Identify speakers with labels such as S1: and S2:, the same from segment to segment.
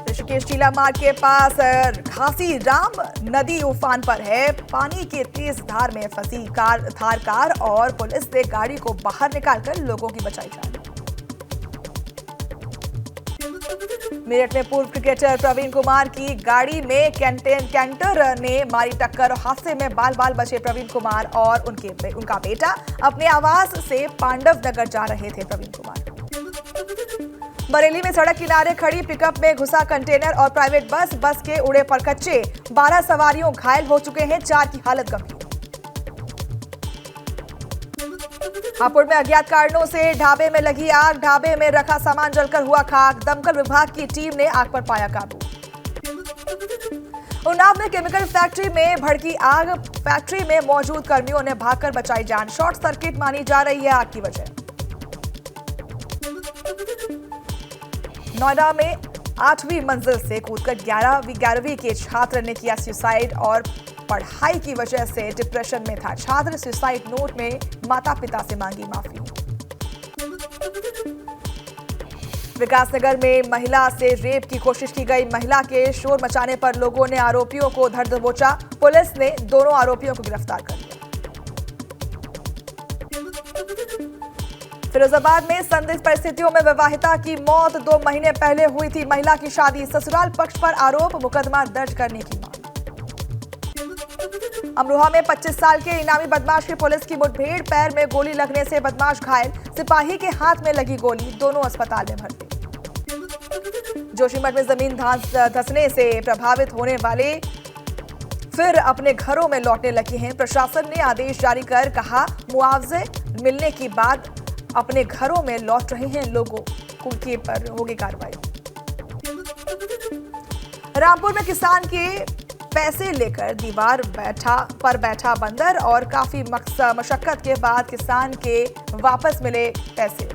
S1: ऋषिकेश टीला मार्ग के पास घासी राम नदी उफान पर है। पानी की तेज धार में फंसी थार कार और पुलिस ने गाड़ी को बाहर निकालकर लोगों की बचाई जान। मेरठ में पूर्व क्रिकेटर प्रवीण कुमार की गाड़ी में कैंटर ने मारी टक्कर। हादसे में बाल बाल बचे प्रवीण कुमार और उनका बेटा अपने आवास से पांडव नगर जा रहे थे। प्रवीण कुमार बरेली में सड़क किनारे खड़ी पिकअप में घुसा कंटेनर और प्राइवेट बस के उड़े पर कच्चे। 12 सवारियों घायल हो चुके हैं, 4 की हालत गंभीर। हापुड़ में अज्ञात कारणों से ढाबे में लगी आग। ढाबे में रखा सामान जलकर हुआ खाक। दमकल विभाग की टीम ने आग पर पाया काबू। उन्नाव में केमिकल फैक्ट्री में भड़की आग। फैक्ट्री में मौजूद कर्मियों ने भागकर बचाई जान। शॉर्ट सर्किट मानी जा रही है आग की वजह। नोएडा में 8वीं मंजिल से कूदकर 11वीं के छात्र ने किया सुसाइड और पढ़ाई की वजह से डिप्रेशन में था। छात्र सुसाइड नोट में माता पिता से मांगी माफी। विकासनगर में महिला से रेप की कोशिश की गई। महिला के शोर मचाने पर लोगों ने आरोपियों को धर दबोचा। पुलिस ने दोनों आरोपियों को गिरफ्तार कर लिया। फिरोजाबाद में संदिग्ध परिस्थितियों में विवाहिता की मौत। 2 महीने पहले हुई थी महिला की शादी। ससुराल पक्ष पर आरोप, मुकदमा दर्ज करने की मांग। अमरोहा में 25 साल के इनामी बदमाश की पुलिस की मुठभेड़। पैर में गोली लगने से बदमाश घायल। सिपाही के हाथ में लगी गोली। दोनों अस्पताल में भर्ती। जोशीमठ में जमीन धंसने से प्रभावित होने वाले फिर अपने घरों में लौटने लगे हैं। प्रशासन ने आदेश जारी कर कहा मुआवजे मिलने के बाद अपने घरों में लौट रहे हैं लोगों। उनके पर होगी कार्रवाई। रामपुर में किसान के पैसे लेकर दीवार पर बैठा बंदर और काफी मशक्कत के बाद किसान के वापस मिले पैसे।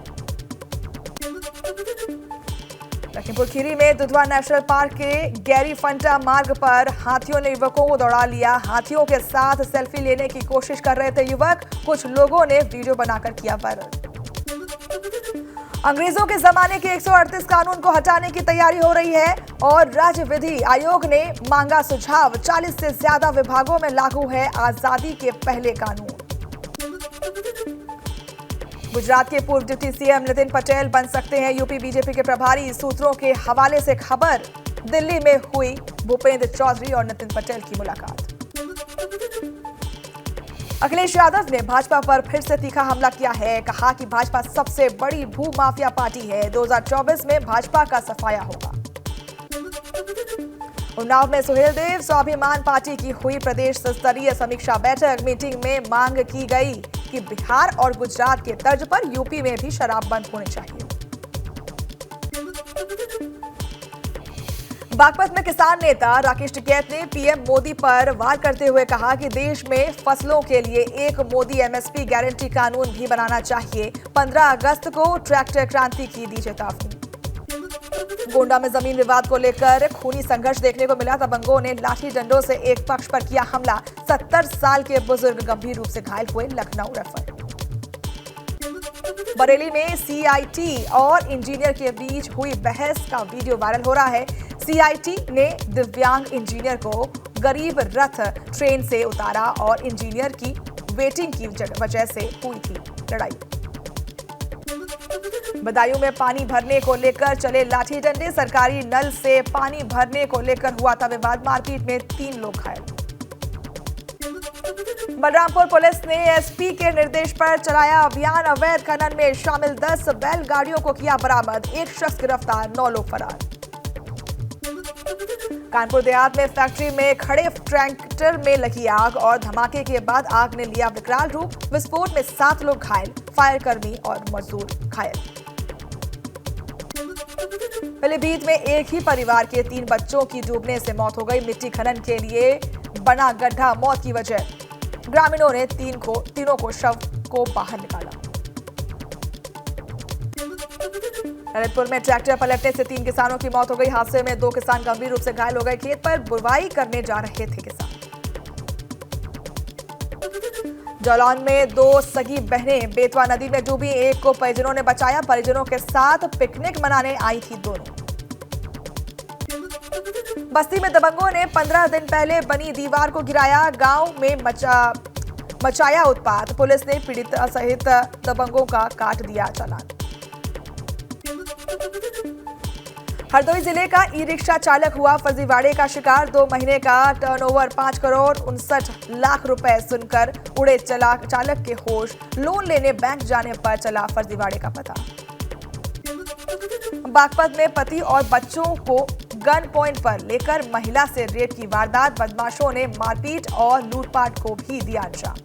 S1: लखीमपुर खीरी में दुधवा नेशनल पार्क के गैरी फंटा मार्ग पर हाथियों ने युवकों को दौड़ा लिया। हाथियों के साथ सेल्फी लेने की कोशिश कर रहे थे युवक। कुछ लोगों ने वीडियो बनाकर किया वायरल। अंग्रेजों के जमाने के 138 कानून को हटाने की तैयारी हो रही है और राज्य विधि आयोग ने मांगा सुझाव। 40 से ज्यादा विभागों में लागू है आजादी के पहले कानून। गुजरात के पूर्व डिप्टी सीएम नितिन पटेल बन सकते हैं यूपी बीजेपी के प्रभारी। सूत्रों के हवाले से खबर। दिल्ली में हुई भूपेंद्र चौधरी और नितिन पटेल की मुलाकात। अखिलेश यादव ने भाजपा पर फिर से तीखा हमला किया है। कहा कि भाजपा सबसे बड़ी भू माफिया पार्टी है। 2024 में भाजपा का सफाया होगा। उन्नाव में सुहेलदेव स्वाभिमान पार्टी की हुई प्रदेश स्तरीय समीक्षा बैठक। मीटिंग में मांग की गई कि बिहार और गुजरात के तर्ज पर यूपी में भी शराब बंद होनी चाहिए। बागपत में किसान नेता राकेश टिकैत ने पीएम मोदी पर वार करते हुए कहा कि देश में फसलों के लिए एक मोदी एमएसपी गारंटी कानून भी बनाना चाहिए। 15 अगस्त को ट्रैक्टर क्रांति की दी चेतावनी। गोंडा में जमीन विवाद को लेकर खूनी संघर्ष देखने को मिला। दबंगों ने लाठी डंडों से एक पक्ष पर किया हमला। 70 साल के बुजुर्ग गंभीर रूप से घायल हुए। लखनऊ रेफर। बरेली में सीआईटी और इंजीनियर के बीच हुई बहस का वीडियो वायरल हो रहा है। सीआईटी ने दिव्यांग इंजीनियर को गरीब रथ ट्रेन से उतारा और इंजीनियर की वेटिंग की वजह से हुई थी लड़ाई। बदायूं में पानी भरने को लेकर चले लाठी डंडे। सरकारी नल से पानी भरने को लेकर हुआ था विवाद। मारपीट में 3 लोग घायल। बलरामपुर पुलिस ने एसपी के निर्देश पर चलाया अभियान। अवैध खनन में शामिल 10 बैलगाड़ियों को किया बरामद। 1 शख्स गिरफ्तार, 9 लोग फरार। कानपुर देहात में फैक्ट्री में खड़े ट्रैक्टर में लगी आग और धमाके के बाद आग ने लिया विकराल रूप। विस्फोट में 7 लोग घायल, फायरकर्मी और मजदूर घायल। पीलीभीत में एक ही परिवार के 3 बच्चों की डूबने से मौत हो गई। मिट्टी खनन के लिए बना गड्ढा मौत की वजह। ग्रामीणों ने तीनों को शव को बाहर निकाला। ललितपुर में ट्रैक्टर पलटने से 3 किसानों की मौत हो गई। हादसे में 2 किसान गंभीर रूप से घायल हो गए। खेत पर बुवाई करने जा रहे थे किसान। जालौन में 2 सगी बहनें बेतवा नदी में डूबी, एक को परिजनों ने बचाया। परिजनों के साथ पिकनिक मनाने आई थी दोनों। बस्ती में दबंगों ने 15 दिन पहले बनी दीवार को गिराया, गांव में मचाया उत्पात। पुलिस ने पीड़ित सहित दबंगों का काट दिया चालान। हरदोई जिले का ई रिक्शा चालक हुआ फर्जीवाड़े का शिकार। 2 महीने का टर्नओवर 5 करोड़ 59 लाख रुपए सुनकर उड़े चालक के होश। लोन लेने बैंक जाने पर चला फर्जीवाड़े का पता। बागपत में पति और बच्चों को गन पॉइंट पर लेकर महिला से रेप की वारदात। बदमाशों ने मारपीट और लूटपाट को भी दिया अंजाम।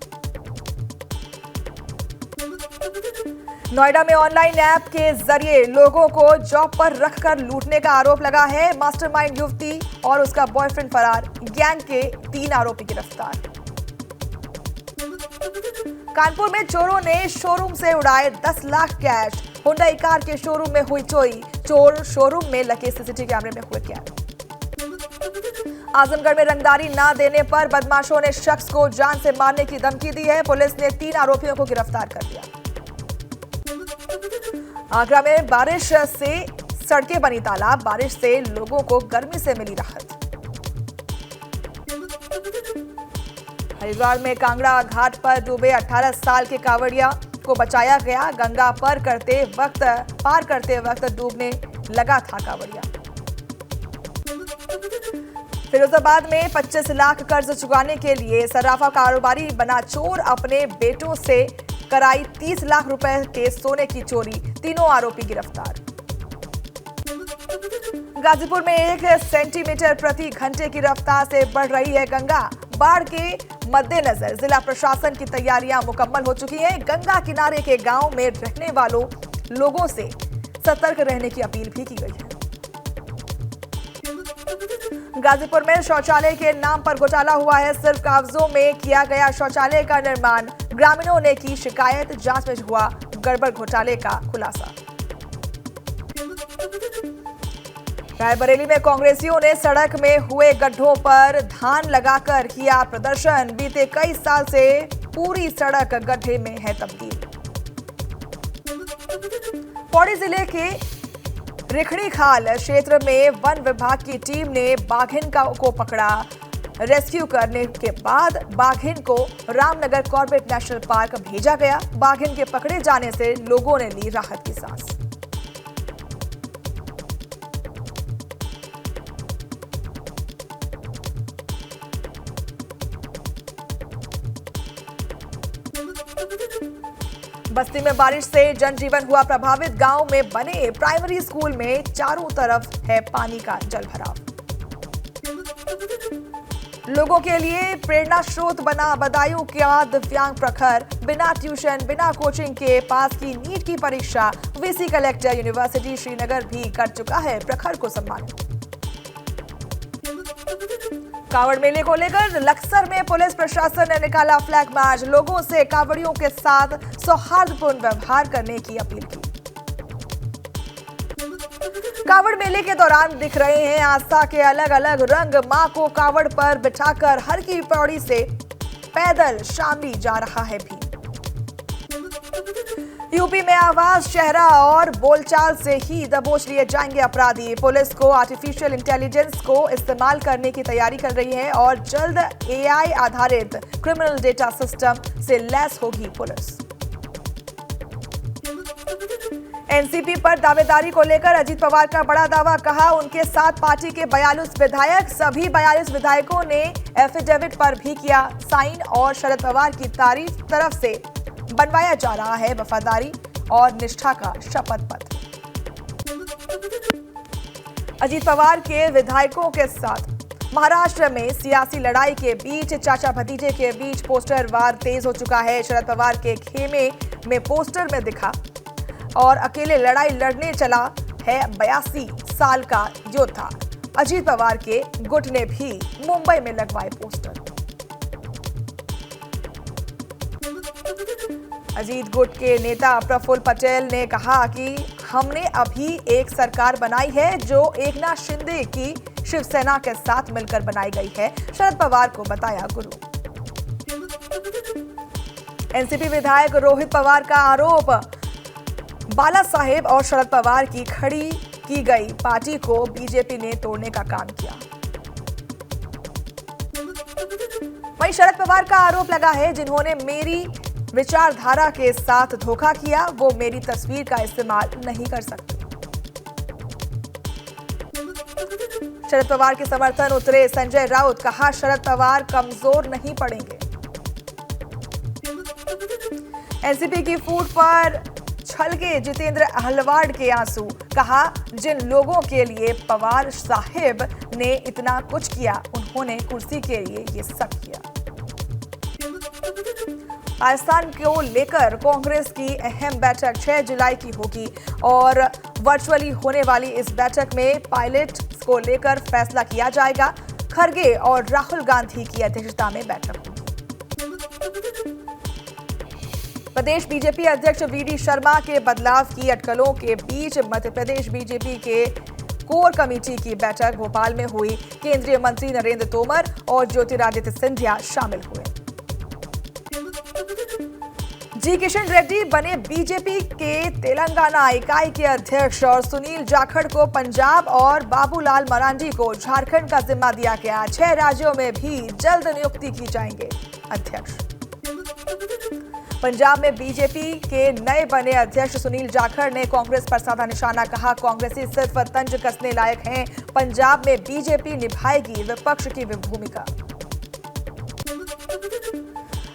S1: नोएडा में ऑनलाइन ऐप के जरिए लोगों को जॉब पर रखकर लूटने का आरोप लगा है। मास्टरमाइंड युवती और उसका बॉयफ्रेंड फरार, गैंग के 3 आरोपी गिरफ्तार। कानपुर में चोरों ने शोरूम से उड़ाए 10 लाख कैश। हुंडई कार के शोरूम में हुई चोरी, चोर शोरूम में लगे सीसीटीवी कैमरे में हुए कैद। आजमगढ़ में रंगदारी न देने पर बदमाशों ने शख्स को जान से मारने की धमकी दी है। पुलिस ने 3 आरोपियों को गिरफ्तार कर लिया। आगरा में बारिश से सड़कें बनी तालाब, बारिश से लोगों को गर्मी से मिली राहत। हरिद्वार में कांगड़ा घाट पर डूबे 18 साल के कांवड़िया को बचाया गया। गंगा पार करते वक्त डूबने लगा था कांवड़िया। फिरोजाबाद में 25 लाख कर्ज चुकाने के लिए सर्राफा कारोबारी बना चोर, अपने बेटों से कराई 30 लाख रुपए के सोने की चोरी। 3 आरोपी गिरफ्तार। गाजीपुर में 1 सेंटीमीटर प्रति घंटे की रफ्तार से बढ़ रही है गंगा। बाढ़ के मद्देनजर जिला प्रशासन की तैयारियां मुकम्मल हो चुकी हैं। गंगा किनारे के गांव में रहने वालों लोगों से सतर्क रहने की अपील भी की गई है। गाजीपुर में शौचालय के नाम पर घोटाला हुआ है। सिर्फ कागजों में किया गया शौचालय का निर्माण। ग्रामीणों ने की शिकायत, जांच में हुआ गड़बड़ घोटाले का खुलासा। रायबरेली में कांग्रेसियों ने सड़क में हुए गड्ढों पर धान लगाकर किया प्रदर्शन। बीते कई साल से पूरी सड़क गड्ढे में है तब्दील। पौड़ी जिले के रिखड़ी खाल क्षेत्र में वन विभाग की टीम ने बाघिन को पकड़ा। रेस्क्यू करने के बाद बाघिन को रामनगर कॉर्बेट नेशनल पार्क भेजा गया। बाघिन के पकड़े जाने से लोगों ने ली राहत की सांस। बस्ती में बारिश से जनजीवन हुआ प्रभावित। गांव में बने प्राइमरी स्कूल में चारों तरफ है पानी का जलभराव। लोगों के लिए प्रेरणा स्रोत बना बदायूं का दिव्यांग प्रखर। बिना ट्यूशन बिना कोचिंग के पास की नीट की परीक्षा। वीसी कलेक्टर यूनिवर्सिटी श्रीनगर भी कर चुका है प्रखर को सम्मानित। कांवड़ मेले को लेकर लक्सर में पुलिस प्रशासन ने निकाला फ्लैग मार्च। लोगों से कांवड़ियों के साथ सौहार्दपूर्ण व्यवहार करने की अपील की। कांवड़ मेले के दौरान दिख रहे हैं आस्था के अलग अलग रंग। मां को कांवड़ पर बिठाकर हर की पौड़ी से पैदल शामली जा रहा है भी। यूपी में आवाज, चेहरा और बोलचाल से ही दबोच लिए जाएंगे अपराधी। पुलिस को आर्टिफिशियल इंटेलिजेंस को इस्तेमाल करने की तैयारी कर रही है और जल्द एआई आधारित क्रिमिनल डेटा सिस्टम से लैस होगी पुलिस। एनसीपी पर दावेदारी को लेकर अजीत पवार का बड़ा दावा। कहा उनके साथ पार्टी के 42 विधायक। सभी 42 विधायकों ने एफिडेविट पर भी किया साइन और शरद पवार की तरफ से बनवाया जा रहा है वफादारी और निष्ठा का शपथ पत्र। अजीत पवार के विधायकों के साथ महाराष्ट्र में सियासी लड़ाई के बीच चाचा भतीजे के बीच पोस्टर वार तेज हो चुका है। शरद पवार के खेमे में पोस्टर में दिखा और अकेले लड़ाई लड़ने चला है 82 साल का योद्धा। अजीत पवार के गुट ने भी मुंबई में लगवाए पोस्टर। अजीत गुट के नेता प्रफुल्ल पटेल ने कहा कि हमने अभी एक सरकार बनाई है जो एकनाथ शिंदे की शिवसेना के साथ मिलकर बनाई गई है। शरद पवार को बताया गुरु। एनसीपी विधायक रोहित पवार का आरोप, बाला साहेब और शरद पवार की खड़ी की गई पार्टी को बीजेपी ने तोड़ने का काम किया। वहीं शरद पवार का आरोप लगा है, जिन्होंने मेरी विचारधारा के साथ धोखा किया, वो मेरी तस्वीर का इस्तेमाल नहीं कर सकते। शरद पवार के समर्थन उतरे संजय राउत, कहा शरद पवार कमजोर नहीं पड़ेंगे। एनसीपी की फूट पर छलके जितेंद्र अहलवाड़ के आंसू, कहा जिन लोगों के लिए पवार साहिब ने इतना कुछ किया, उन्होंने कुर्सी के लिए ये सब किया। राजस्थान को लेकर कांग्रेस की अहम बैठक 6 जुलाई की होगी और वर्चुअली होने वाली इस बैठक में पायलट को लेकर फैसला किया जाएगा। खरगे और राहुल गांधी की अध्यक्षता में बैठक होगी। प्रदेश बीजेपी अध्यक्ष वीडी शर्मा के बदलाव की अटकलों के बीच मध्य प्रदेश बीजेपी के कोर कमेटी की बैठक भोपाल में हुई। केंद्रीय मंत्री नरेंद्र तोमर और ज्योतिरादित्य सिंधिया शामिल हुए। जी किशन रेड्डी बने बीजेपी के तेलंगाना इकाई के अध्यक्ष और सुनील जाखड़ को पंजाब और बाबूलाल मरांडी को झारखंड का जिम्मा दिया गया। 6 राज्यों में भी जल्द नियुक्ति की जाएंगे अध्यक्ष। पंजाब में बीजेपी के नए बने अध्यक्ष सुनील जाखड़ ने कांग्रेस पर साधा निशाना, कहा कांग्रेसी सिर्फ तंज कसने लायक हैं, पंजाब में बीजेपी निभाएगी विपक्ष की भूमिका।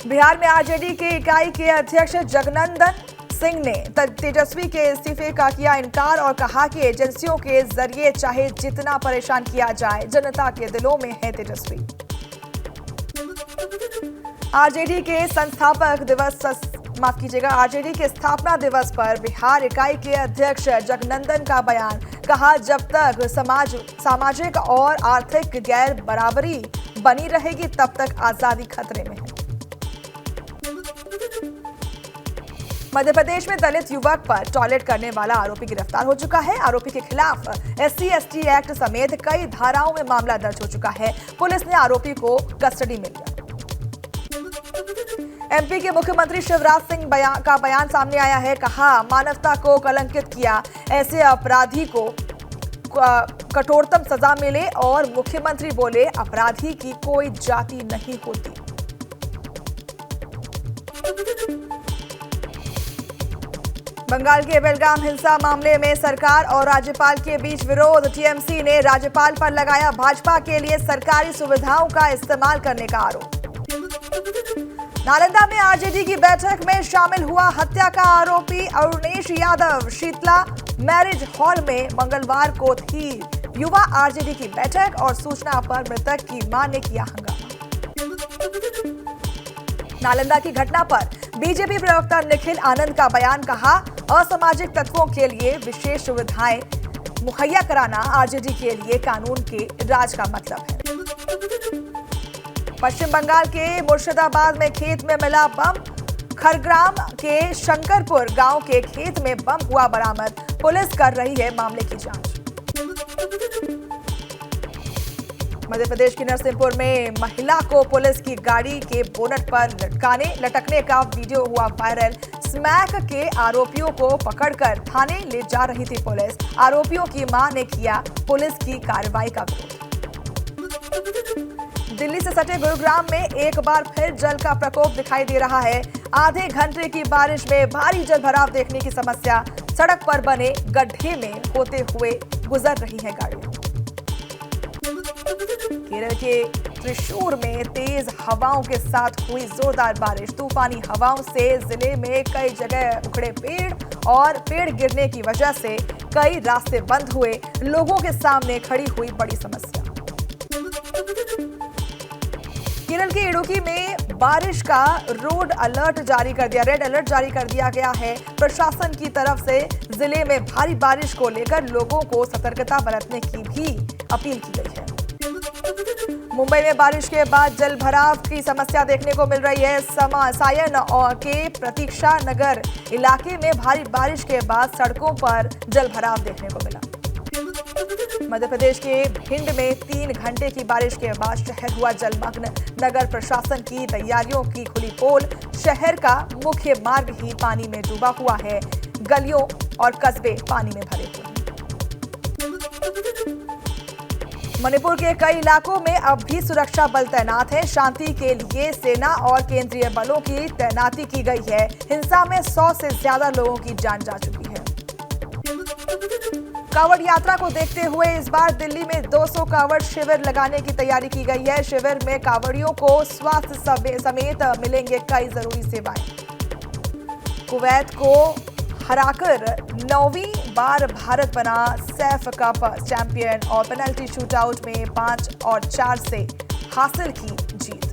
S1: बिहार में आरजेडी के इकाई के अध्यक्ष जगनंदन सिंह ने तेजस्वी के इस्तीफे का किया इनकार और कहा कि एजेंसियों के जरिए चाहे जितना परेशान किया जाए, जनता के दिलों में है तेजस्वी। आरजेडी के आरजेडी के स्थापना दिवस पर बिहार इकाई के अध्यक्ष जगनंदन का बयान, कहा जब तक सामाजिक और आर्थिक गैर बराबरी बनी रहेगी तब तक आजादी खतरे में है। मध्य प्रदेश में दलित युवक पर टॉयलेट करने वाला आरोपी गिरफ्तार हो चुका है। आरोपी के खिलाफ SC/ST एक्ट समेत कई धाराओं में मामला दर्ज हो चुका है। पुलिस ने आरोपी को कस्टडी में लिया। एमपी के मुख्यमंत्री शिवराज सिंह का बयान सामने आया है, कहा मानवता को कलंकित किया, ऐसे अपराधी को कठोरतम सजा मिले और मुख्यमंत्री बोले अपराधी की कोई जाति नहीं होती। बंगाल के बेलगाम हिंसा मामले में सरकार और राज्यपाल के बीच विरोध। टीएमसी ने राज्यपाल पर लगाया भाजपा के लिए सरकारी सुविधाओं का इस्तेमाल करने का आरोप। नालंदा में आरजेडी की बैठक में शामिल हुआ हत्या का आरोपी अरुणेश यादव। शीतला मैरिज हॉल में मंगलवार को थी युवा आरजेडी की बैठक और सूचना पर मृतक की मां ने किया हंगामा। नालंदा की घटना पर बीजेपी प्रवक्ता निखिल आनंद का बयान, कहा असामाजिक तत्वों के लिए विशेष सुविधाएं मुहैया कराना आरजेडी के लिए कानून के राज का मतलब है। पश्चिम बंगाल के मुर्शिदाबाद में खेत में मिला बम। खरग्राम के शंकरपुर गांव के खेत में बम हुआ बरामद। पुलिस कर रही है मामले की जांच। मध्य प्रदेश की नरसिंहपुर में महिला को पुलिस की गाड़ी के बोनट पर लटकने का वीडियो हुआ वायरल। स्मैक के आरोपियों को पकड़कर थाने ले जा रही थी पुलिस। आरोपियों की मां ने किया पुलिस की कार्रवाई का विरोध। दिल्ली से सटे गुरुग्राम में एक बार फिर जल का प्रकोप दिखाई दे रहा है। आधे घंटे की बारिश में भारी जलभराव देखने की समस्या। सड़क पर बने गड्ढे में होते हुए गुजर रही है गाड़ियां। केरल के त्रिशूर में तेज हवाओं के साथ हुई जोरदार बारिश। तूफानी हवाओं से जिले में कई जगह उखड़े पेड़ और पेड़ गिरने की वजह से कई रास्ते बंद हुए। लोगों के सामने खड़ी हुई बड़ी समस्या। केरल के इडुक्की में बारिश का रेड अलर्ट जारी कर दिया गया है। प्रशासन की तरफ से जिले में भारी बारिश को लेकर लोगों को सतर्कता बरतने की भी अपील की गई है। मुंबई में बारिश के बाद जल भराव की समस्या देखने को मिल रही है। सायन के प्रतीक्षा नगर इलाके में भारी बारिश के बाद सड़कों पर जल भराव देखने को मिला। मध्य प्रदेश के भिंड में 3 घंटे की बारिश के बाद शहर हुआ जलमग्न। नगर प्रशासन की तैयारियों की खुली पोल। शहर का मुख्य मार्ग ही पानी में डूबा हुआ है। गलियों और कस्बे पानी में भरे हुए हैं। मणिपुर के कई इलाकों में अब भी सुरक्षा बल तैनात है। शांति के लिए सेना और केंद्रीय बलों की तैनाती की गई है। हिंसा में 100 से ज्यादा लोगों की जान जा चुकी है। कांवड़ यात्रा को देखते हुए इस बार दिल्ली में 200 कांवड़ शिविर लगाने की तैयारी की गई है। शिविर में कांवड़ियों को स्वास्थ्य समेत मिलेंगे कई जरूरी सेवाएं। कुवैत को हराकर 9वीं बार भारत बना सैफ कप चैंपियन और पेनल्टी शूटआउट में 5 और 4 से हासिल की जीत।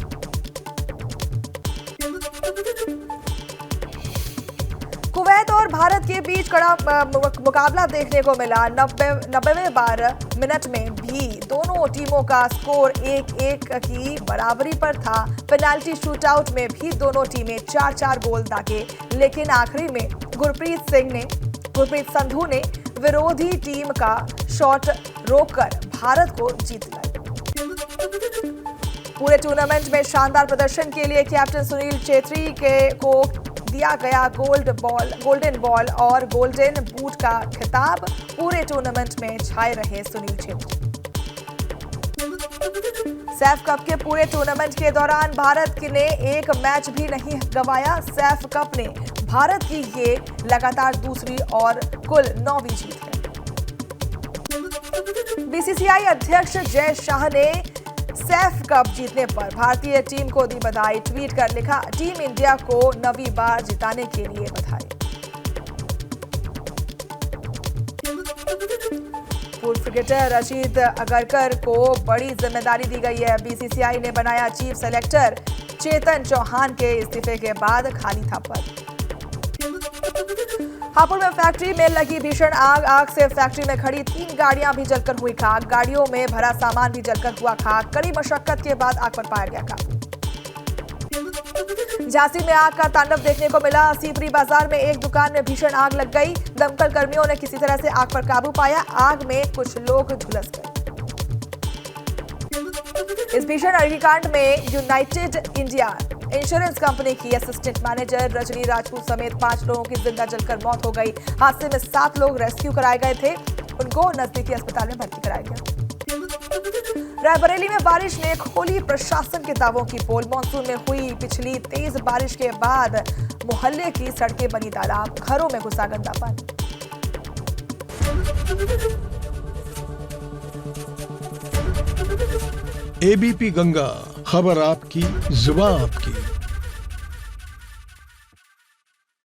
S1: कुवैत और भारत के बीच कड़ा मुकाबला देखने को मिला। 90वें बार मिनट में भी दोनों टीमों का स्कोर 1-1 की बराबरी पर था। पेनाल्टी शूटआउट में भी दोनों टीमें 4-4 गोल दागे, लेकिन आखिरी में गुरप्रीत संधू ने विरोधी टीम का शॉट रोककर भारत को जीत दिलाई। पूरे टूर्नामेंट में शानदार प्रदर्शन के लिए कैप्टन सुनील छेत्री को दिया गया गोल्डन बॉल और गोल्डन बूट का खिताब। पूरे टूर्नामेंट में छाए रहे सुनील छेत्री। सैफ कप के पूरे टूर्नामेंट के दौरान भारत ने एक मैच भी नहीं गंवाया। सैफ कप ने भारत की ये लगातार दूसरी और कुल 9वीं जीत है। बीसीसीआई अध्यक्ष जय शाह ने सैफ कप जीतने पर भारतीय टीम को दी बधाई। ट्वीट कर लिखा, टीम इंडिया को 9वीं बार जिताने के लिए बधाई। पूर्व क्रिकेटर रशीद अगरकर को बड़ी जिम्मेदारी दी गई है। बीसीसीआई ने बनाया चीफ सेलेक्टर। चेतन चौहान के इस्तीफे के बाद खाली था पद। हापुड़ में फैक्ट्री में लगी भीषण आग से फैक्ट्री में खड़ी 3 गाड़ियां भी जलकर हुई खाक। गाड़ियों में भरा सामान भी जलकर हुआ खाक। कड़ी मशक्कत के बाद आग पर पाया गया काबू। झांसी में आग का तांडव देखने को मिला। सीपरी बाजार में एक दुकान में भीषण आग लग गई। दमकल कर्मियों ने किसी तरह से आग पर काबू पाया। आग में कुछ लोग झुलस गए। इस भीषण अग्निकांड में यूनाइटेड इंडिया इंश्योरेंस कंपनी की असिस्टेंट मैनेजर रजनी राजपूत समेत 5 लोगों की जिंदा जलकर मौत हो गई। हादसे में 7 लोग रेस्क्यू कराए गए थे। उनको नजदीकी अस्पताल में भर्ती कराया गया। रायबरेली में बारिश ने खोली प्रशासन के दावों की पोल। मानसून में हुई पिछली तेज बारिश के बाद मोहल्ले की सड़कें बनी तालाब। घरों में घुसा गंदा पानी।
S2: एबीपी गंगा, खबर आपकी, जुबान आपकी।